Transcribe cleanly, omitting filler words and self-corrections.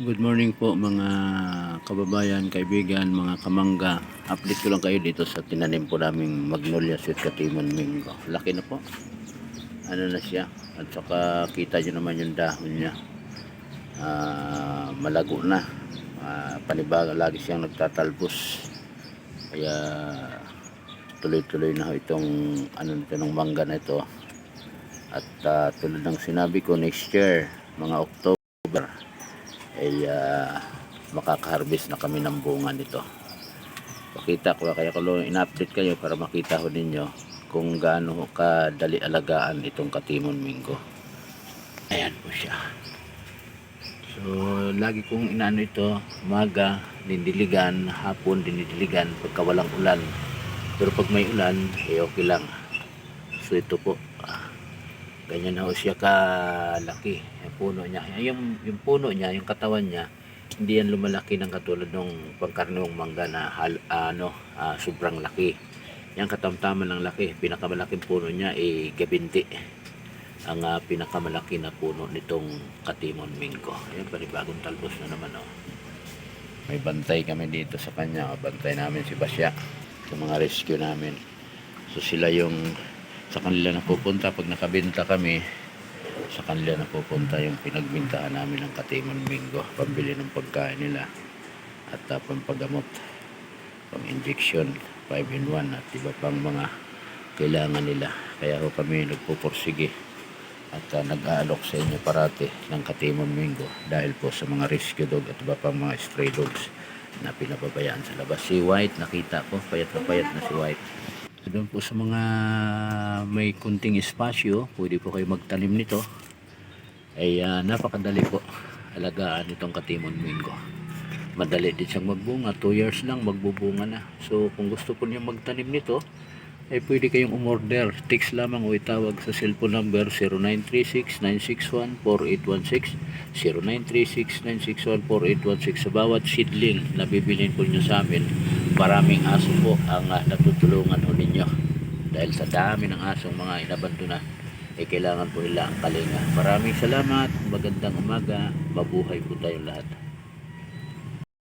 Good morning po mga kababayan, kaibigan, mga kamangga. Update ko lang kayo dito sa tinanim po naming Magnolia Sweet Katiman Mingo. Laki na po. Ano na siya. At saka kita nyo naman yung dahon niya. Malago na. Panibaga lagi siyang nagtatalbos. Kaya tuloy-tuloy na itong ng mangga na ito. At tulad ng sinabi ko, next year, mga October, ay makaka-harvest na kami ng bunga nito. Pakita ko kaya ko in-update kayo para makita ho ninyo kung gaano kadali alagaan itong Katimon Mingo. Ayan po siya. So lagi kong inaano ito, umaga dinidiligan, hapon dinidiligan pagka walang ulan. Pero pag may ulan okay lang. So ito po, ganyan na ho siya kalaki yung puno niya. Yung puno niya, yung katawan niya, hindi yan lumalaki ng katulad ng pangkarniwang mangga na sobrang laki. Yan katamtaman ng laki. Pinakamalaking puno niya ay gabinti. Ang pinakamalaki na puno nitong Katimon Mingo. Ayan, panibagong talbos na naman. May bantay kami dito sa kanya. Bantay namin si Basya sa mga rescue namin. So sila yung sa kanila na pupunta pag nakabenta kami, sa kanila na pupunta yung pinagbintahan namin ng Katimon Mingo, pambili ng pagkain nila at pampagamot, pang injection 5-in-1 at iba pang mga kailangan nila. Kaya ho kami nagpupursige at nag-aalok sa inyo parati ng Katimon Mingo dahil po sa mga rescue dog at iba pang mga stray dogs na pinababayaan sa labas. Si White, nakita ko payat na si White. Doon po sa mga may kunting espasyo, pwede po kayo magtanim nito. Ay napakadali po alagaan itong Katimon Mingo. Madali din siyang magbunga, 2 years lang magbubunga na. So kung gusto po niyo magtanim nito, ay pwede kayong umorder. Text lamang o itawag sa cellphone number 0936-961-4816, 0936-961-4816. Sa bawat seedling na bibilhin po niyo sa amin, maraming aso po ang natutulungan ho ninyo. Dahil sa dami ng asong mga inabandona, ay kailangan po nila ang kalinga. Maraming salamat, magandang umaga, mabuhay po tayong lahat.